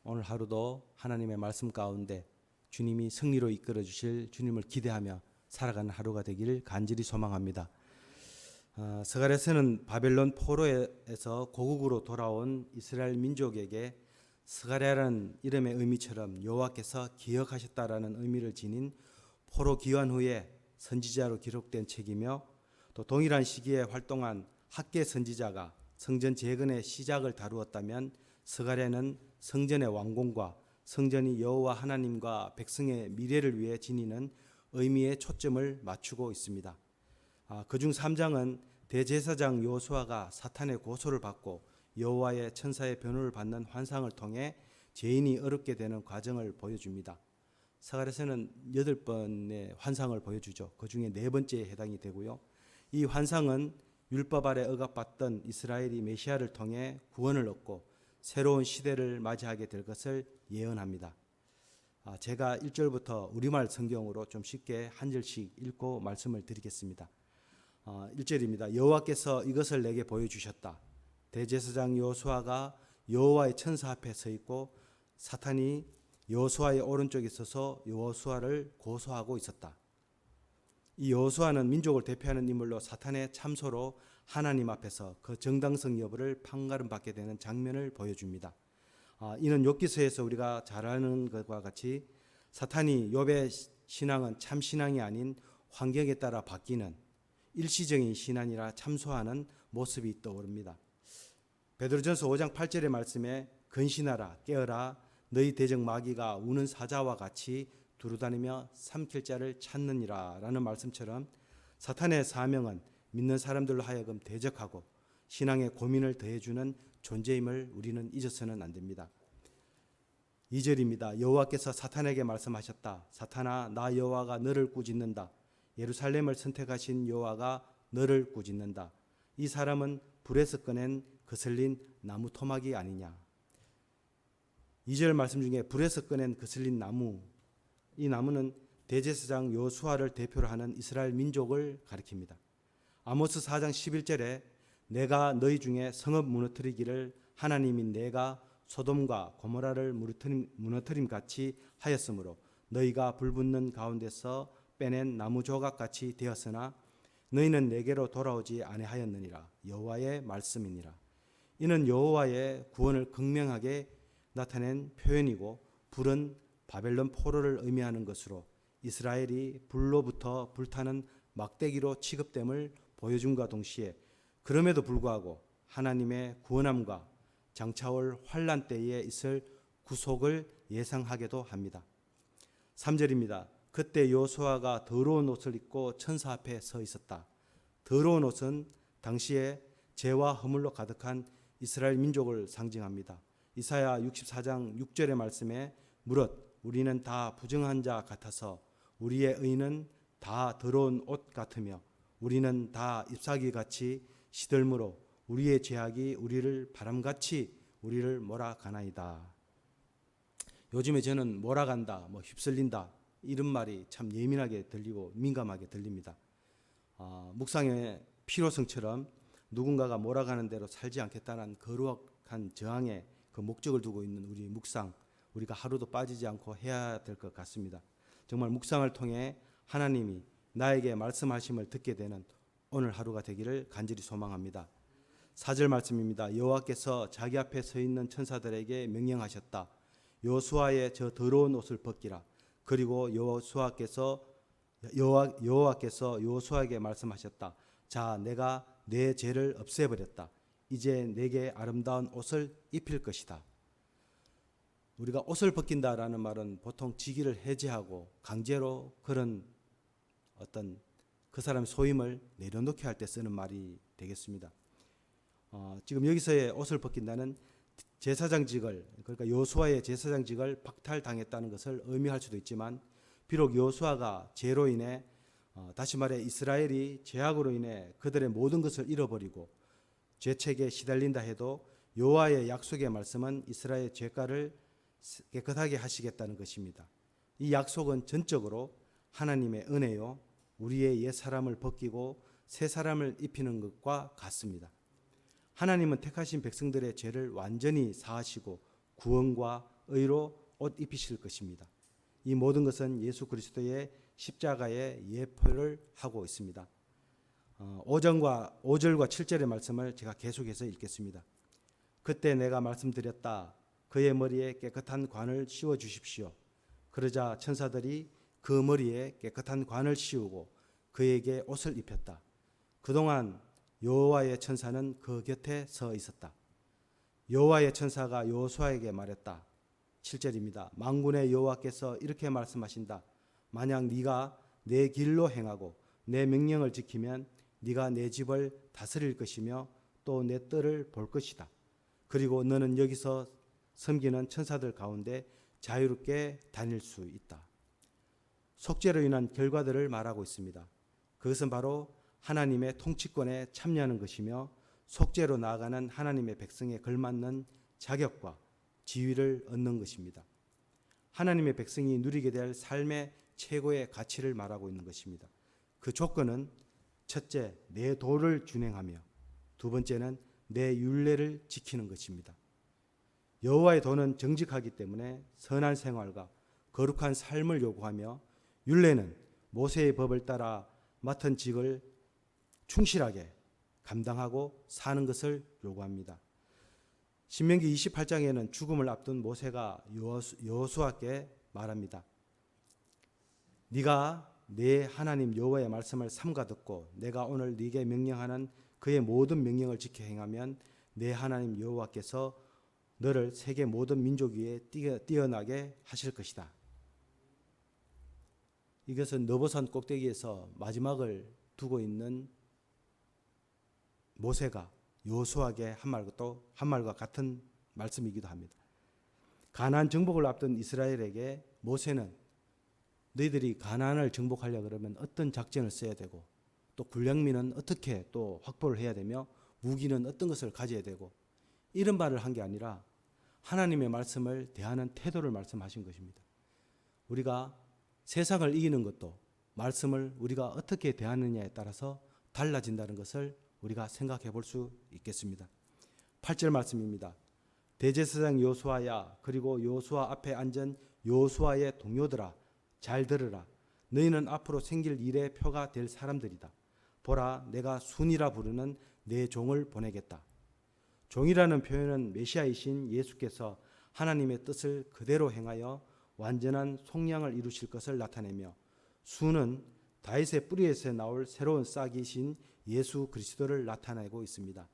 오늘 하루도 하나님의 말씀 가운데 주님이 승리로 이끌어 주실 주님을 기대하며 살아가는 하루가 되기를 간절히 소망합니다. 스가랴서는 바벨론 포로에서 고국으로 돌아온 이스라엘 민족에게 스가랴라는 이름의 의미처럼 여호와께서 기억하셨다라는 의미를 지닌 포로 귀환 후에 선지자로 기록된 책이며, 또 동일한 시기에 활동한 학계 선지자가 성전 재건의 시작을 다루었다면 스가랴는 성전의 완공과 성전이 여호와 하나님과 백성의 미래를 위해 지니는 의미에 초점을 맞추고 있습니다. 그중 3장은 대제사장 여호수아가 사탄의 고소를 받고 여호와의 천사의 변호를 받는 환상을 통해 죄인이 어렵게 되는 과정을 보여줍니다. 스가랴서는 8번의 환상을 보여주죠. 그 중에 4번째에 해당이 되고요. 이 환상은 율법 아래 억압받던 이스라엘이 메시아를 통해 구원을 얻고 새로운 시대를 맞이하게 될 것을 예언합니다. 제가 1절부터 우리말 성경으로 좀 쉽게 한 절씩 읽고 말씀을 드리겠습니다. 1절입니다. 여호와께서 이것을 내게 보여주셨다. 대제사장 여호수아가 여호와의 천사 앞에 서 있고 사탄이 여호수아의 오른쪽에 서서 여호수아를 고소하고 있었다. 이 여호수아는 민족을 대표하는 인물로 사탄의 참소로 하나님 앞에서 그 정당성 여부를 판가름받게 되는 장면을 보여줍니다. 이는 욥기서에서 우리가 잘 아는 것과 같이 사탄이 욥의 신앙은 참 신앙이 아닌 환경에 따라 바뀌는 일시적인 신앙이라 참소하는 모습이 떠오릅니다. 베드로전서 5장 8절의 말씀에 근신하라 깨어라 너희 대적 마귀가 우는 사자와 같이 두루다니며 삼킬 자를 찾느니라 라는 말씀처럼 사탄의 사명은 믿는 사람들로 하여금 대적하고 신앙의 고민을 더해주는 존재임을 우리는 잊어서는 안 됩니다. 2절입니다. 여호와께서 사탄에게 말씀하셨다. 사탄아 나 여호와가 너를 꾸짖는다. 예루살렘을 선택하신 여호와가 너를 꾸짖는다. 이 사람은 불에서 꺼낸 거슬린 나무 토막이 아니냐. 2절 말씀 중에 불에서 꺼낸 거슬린 나무, 이 나무는 대제사장 여호수아를 대표로 하는 이스라엘 민족을 가리킵니다. 아모스 4장 11절에 내가 너희 중에 성읍 무너뜨리기를 하나님인 내가 소돔과 고모라를 무너뜨림 같이 하였으므로 너희가 불붙는 가운데서 빼낸 나무 조각같이 되었으나 너희는 내게로 돌아오지 아니하였느니라. 여호와의 말씀이니라. 이는 여호와의 구원을 극명하게 나타낸 표현이고 불은 바벨론 포로를 의미하는 것으로 이스라엘이 불로부터 불타는 막대기로 취급됨을 보여줌과 동시에 그럼에도 불구하고 하나님의 구원함과 장차올 환난 때에 있을 구속을 예상하게도 합니다. 3절입니다. 그때 여호수아가 더러운 옷을 입고 천사 앞에 서 있었다. 더러운 옷은 당시에 죄와 허물로 가득한 이스라엘 민족을 상징합니다. 이사야 64장 6절의 말씀에 무릇 우리는 다 부정한 자 같아서 우리의 의는 다 더러운 옷 같으며 우리는 다 잎사귀같이 시들므로 우리의 죄악이 우리를 바람같이 우리를 몰아가나이다. 요즘에 저는 몰아간다, 휩쓸린다 이런 말이 참 예민하게 들리고 민감하게 들립니다. 묵상의 필요성처럼 누군가가 몰아가는 대로 살지 않겠다는 거룩한 저항의 그 목적을 두고 있는 우리 묵상, 우리가 하루도 빠지지 않고 해야 될 것 같습니다. 정말 묵상을 통해 하나님이 나에게 말씀하심을 듣게 되는 오늘 하루가 되기를 간절히 소망합니다. 4절 말씀입니다. 여호와께서 자기 앞에 서 있는 천사들에게 명령하셨다. 여호수아의 저 더러운 옷을 벗기라. 그리고 여호와께서 여호수아에게 말씀하셨다. 자, 내가 내 죄를 없애버렸다. 이제 내게 아름다운 옷을 입힐 것이다. 우리가 옷을 벗긴다라는 말은 보통 직위를 해제하고 강제로 그런 어떤 그 사람의 소임을 내려놓게 할 때 쓰는 말이 되겠습니다. 지금 여기서의 옷을 벗긴다는 제사장직을, 그러니까 여호수아의 제사장직을 박탈당했다는 것을 의미할 수도 있지만, 비록 여호수아가 죄로 인해 다시 말해 이스라엘이 죄악으로 인해 그들의 모든 것을 잃어버리고 죄책에 시달린다 해도 여호와의 약속의 말씀은 이스라엘의 죄가를 깨끗하게 하시겠다는 것입니다. 이 약속은 전적으로 하나님의 은혜요, 우리의 옛 사람을 벗기고 새 사람을 입히는 것과 같습니다. 하나님은 택하신 백성들의 죄를 완전히 사하시고 구원과 의로 옷 입히실 것입니다. 이 모든 것은 예수 그리스도의 십자가의 예표를 하고 있습니다. 5절과 7절의 말씀을 제가 계속해서 읽겠습니다. 그때 내가 말씀드렸다. 그의 머리에 깨끗한 관을 씌워 주십시오. 그러자 천사들이 그 머리에 깨끗한 관을 씌우고 그에게 옷을 입혔다. 그동안 여호와의 천사는 그 곁에 서 있었다. 여호와의 천사가 여호수아에게 말했다. 7절입니다. 만군의 여호와께서 이렇게 말씀하신다. 만약 네가 내 길로 행하고 내 명령을 지키면 네가 내 집을 다스릴 것이며 또 내 뜰을 볼 것이다. 그리고 너는 여기서 섬기는 천사들 가운데 자유롭게 다닐 수 있다. 속죄로 인한 결과들을 말하고 있습니다. 그것은 바로 하나님의 통치권에 참여하는 것이며 속죄로 나아가는 하나님의 백성에 걸맞는 자격과 지위를 얻는 것입니다. 하나님의 백성이 누리게 될 삶의 최고의 가치를 말하고 있는 것입니다. 그 조건은 첫째, 내 도를 준행하며 두 번째는 내 율례를 지키는 것입니다. 여호와의 도는 정직하기 때문에 선한 생활과 거룩한 삶을 요구하며 율례는 모세의 법을 따라 맡은 직을 충실하게 감당하고 사는 것을 요구합니다. 신명기 28장에는 죽음을 앞둔 모세가 여호수아께 말합니다. 네가 내 하나님 여호와의 말씀을 삼가 듣고 내가 오늘 네게 명령하는 그의 모든 명령을 지켜 행하면 내 하나님 여호와께서 너를 세계 모든 민족 위에 뛰어나게 하실 것이다. 이것은 너보산 꼭대기에서 마지막을 두고 있는 모세가 여호수아에게 한 말과 같은 말씀이기도 합니다. 가나안 정복을 앞둔 이스라엘에게 모세는 너희들이 가나안을 정복하려 그러면 어떤 작전을 써야 되고 또 군량민은 어떻게 또 확보를 해야 되며 무기는 어떤 것을 가져야 되고 이런 말을 한 게 아니라 하나님의 말씀을 대하는 태도를 말씀하신 것입니다. 우리가 세상을 이기는 것도 말씀을 우리가 어떻게 대하느냐에 따라서 달라진다는 것을 우리가 생각해 볼 수 있겠습니다. 8절 말씀입니다. 대제사장 여호수아야, 그리고 여호수아 앞에 앉은 여호수아의 동료들아, 잘 들으라. 너희는 앞으로 생길 일의 표가 될 사람들이다. 보라, 내가 순이라 부르는 내 종을 보내겠다. 종이라는 표현은 메시아이신 예수께서 하나님의 뜻을 그대로 행하여 완전한 속량을 이루실 것을 나타내며, 순은 다윗의 뿌리에서 나올 새로운 싹이신 예수 그리스도를 나타내고 있습니다.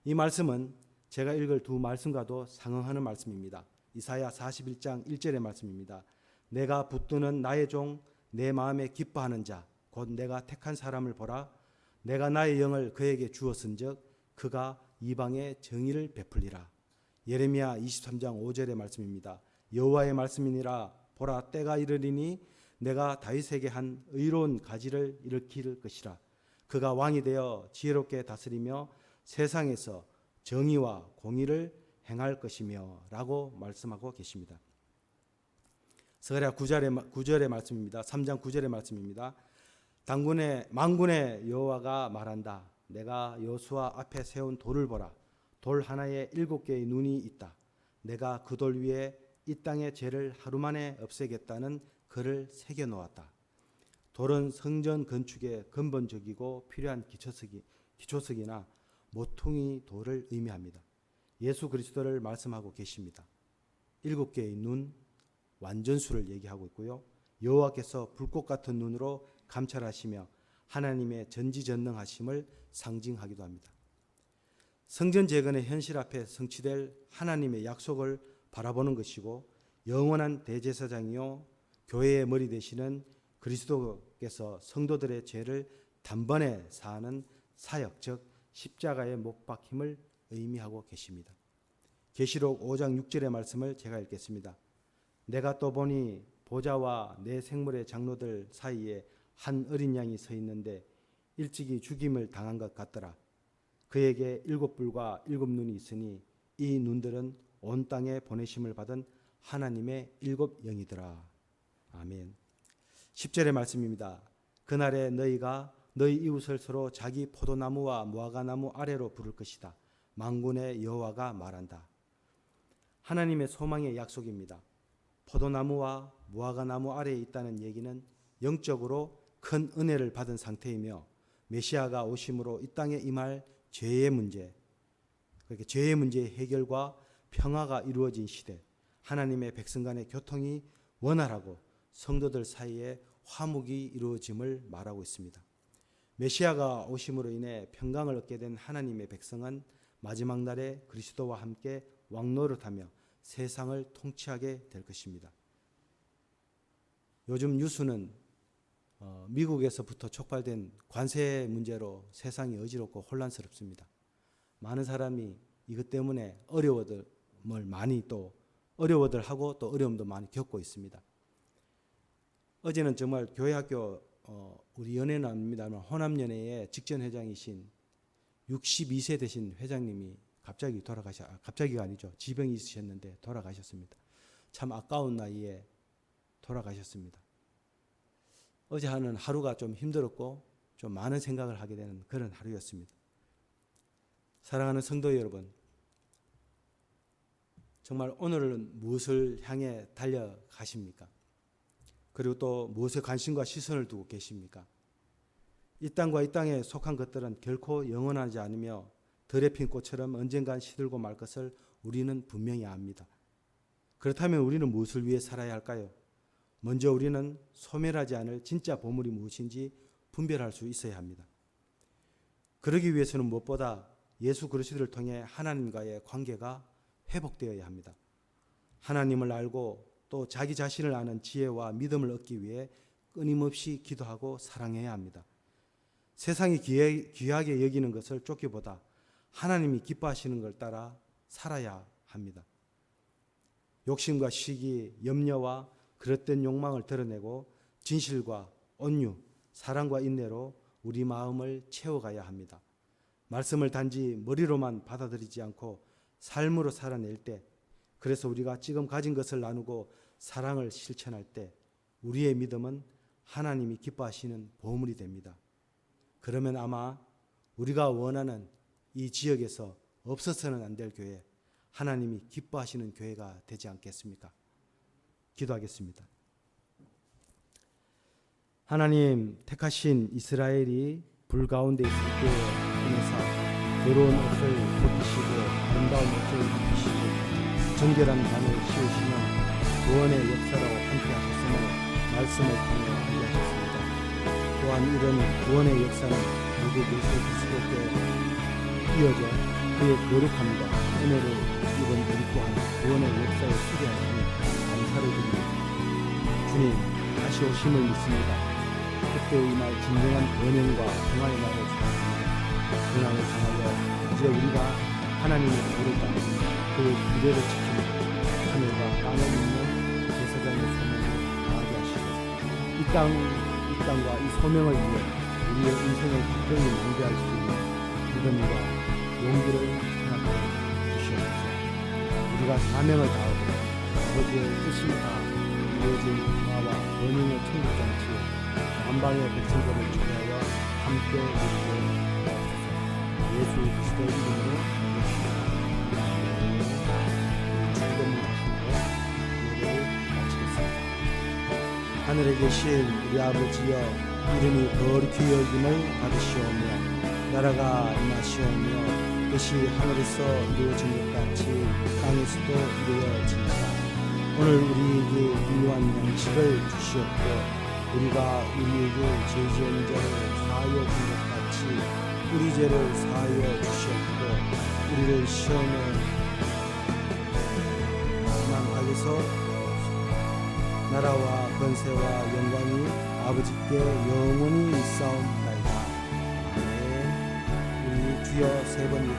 이 말씀은 제가 읽을 두 말씀과도 상응하는 말씀입니다. 이사야 41장 1절의 말씀입니다. 내가 붙드는 나의 종, 내 마음에 기뻐하는 자, 곧 내가 택한 사람을 보라. 내가 나의 영을 그에게 주었은즉 그가 이방에 정의를 베풀리라. 예레미야 23장 5절의 말씀입니다. 여호와의 말씀이니라. 보라, 때가 이르리니 내가 다윗에게 한 의로운 가지를 일으킬 것이라. 그가 왕이 되어 지혜롭게 다스리며 세상에서 정의와 공의를 행할 것이며 라고 말씀하고 계십니다. 스가랴 9절의 말씀입니다. 3장 9절의 말씀입니다. 만군의 여호와가 말한다. 내가 여호수아 앞에 세운 돌을 보라. 돌 하나에 7개의 눈이 있다. 내가 그 돌 위에 이 땅의 죄를 하루 만에 없애겠다는 글을 새겨 놓았다. 돌은 성전 건축에 근본적이고 필요한 기초석이나 모퉁이 돌을 의미합니다. 예수 그리스도를 말씀하고 계십니다. 7개의 눈, 완전수를 얘기하고 있고요. 여호와께서 불꽃 같은 눈으로 감찰하시며 하나님의 전지전능하심을 상징하기도 합니다. 성전 재건의 현실 앞에 성취될 하나님의 약속을 바라보는 것이고, 영원한 대제사장이요 교회의 머리 되시는 그리스도께서 성도들의 죄를 단번에 사하는 사역, 즉 십자가의 못 박힘을 의미하고 계십니다. 계시록 5장 6절의 말씀을 제가 읽겠습니다. 내가 또 보니 보좌와 내 생물의 장로들 사이에 한 어린 양이 서 있는데 일찍이 죽임을 당한 것 같더라. 그에게 7뿔과 7눈이 있으니 이 눈들은 온 땅에 보내심을 받은 하나님의 7영이더라. 아멘. 10절의 말씀입니다. 그날에 너희가 너희 이웃을 서로 자기 포도나무와 무화과나무 아래로 부를 것이다. 만군의 여호와가 말한다. 하나님의 소망의 약속입니다. 포도나무와 무화과나무 아래에 있다는 얘기는 영적으로 큰 은혜를 받은 상태이며 메시아가 오심으로 이 땅에 임할 죄의 문제, 그렇게 죄의 문제의 해결과 평화가 이루어진 시대, 하나님의 백성 간의 교통이 원활하고 성도들 사이에 화목이 이루어짐을 말하고 있습니다. 메시아가 오심으로 인해 평강을 얻게 된 하나님의 백성은 마지막 날에 그리스도와 함께 왕노릇하며 세상을 통치하게 될 것입니다. 요즘 뉴스는 미국에서부터 촉발된 관세 문제로 세상이 어지럽고 혼란스럽습니다. 많은 사람이 이것 때문에 어려워들 하고 또 어려움도 많이 겪고 있습니다. 어제는 정말 교회학교 우리 연회는 아닙니다만 호남연회의 직전 회장이신 62세 되신 회장님이 갑자기가 아니죠. 지병이 있으셨는데 돌아가셨습니다. 참 아까운 나이에 돌아가셨습니다. 어제 하는 하루가 좀 힘들었고 좀 많은 생각을 하게 되는 그런 하루였습니다. 사랑하는 성도 여러분, 정말 오늘은 무엇을 향해 달려가십니까? 그리고 또 무엇에 관심과 시선을 두고 계십니까? 이 땅과 이 땅에 속한 것들은 결코 영원하지 않으며 들에 핀 꽃처럼 언젠간 시들고 말 것을 우리는 분명히 압니다. 그렇다면 우리는 무엇을 위해 살아야 할까요? 먼저 우리는 소멸하지 않을 진짜 보물이 무엇인지 분별할 수 있어야 합니다. 그러기 위해서는 무엇보다 예수 그리스도를 통해 하나님과의 관계가 회복되어야 합니다. 하나님을 알고 또 자기 자신을 아는 지혜와 믿음을 얻기 위해 끊임없이 기도하고 사랑해야 합니다. 세상이 귀하게 여기는 것을 쫓기보다 하나님이 기뻐하시는 걸 따라 살아야 합니다. 욕심과 시기, 염려와 그릇된 욕망을 드러내고 진실과 온유, 사랑과 인내로 우리 마음을 채워가야 합니다. 말씀을 단지 머리로만 받아들이지 않고 삶으로 살아낼 때, 그래서 우리가 지금 가진 것을 나누고 사랑을 실천할 때 우리의 믿음은 하나님이 기뻐하시는 보물이 됩니다. 그러면 아마 우리가 원하는 이 지역에서 없어서는 안 될 교회, 하나님이 기뻐하시는 교회가 되지 않겠습니까? 기도하겠습니다. 하나님, 택하신 이스라엘이 불 가운데 있을 때에 은혜사 더러운 옷을 벗기시고 아름다운 옷을 입히시고 정결한 단을 씌우시는 구원의 역사라고 함께 하셨으며 말씀을 통해 함께 하셨습니다. 또한 이런 구원의 역사는 모두 예수 그리스도께 이어져 그의 거룩함과 은혜를 입은 우리 또한 구원의 역사에 쓰게 하시니 감사를 드립니다. 주님, 다시 오심을 믿습니다. 그때 임할 진정한 번영과 평화의 날을 생각합니다. 근황을 통하여 이제 우리가 하나님의 부르다 그의 규례를 지키고 하늘과 땅을 잇는 제사장의 소명을 다하게 하시고 이 땅과 이 소명을 위해 우리의 인생을 기꺼이 낭비할 수 있는 믿음과 용기를 허락하여 주시옵소서. 우리가 사명을 다하고 아버지의 뜻이 다 이루어진 평화와 번영의 천국장치에 만방의 백성들을 초대하여 함께 누리고 예수 그리스도의 이름으로 주님을 하시고 예배를 마치겠습니다. 하늘에 계신 우리 아버지여, 이름이 거룩히 여김을 받으시오며 나라가 임하시오며 뜻이 하늘에서 이루어진 것 같이 땅에서도 이루어지리라. 오늘 우리에게 일용할 양식을 주시옵고 우리가 우리에게 죄 지은 자를 사하여 준 것 같이 우리 죄를 사하여 주시옵고 우리를 시험에 만하게서 나라와 권세와 영광이 아버지께 영원히 있사옵나이다. 아멘. 우리 주여 세 번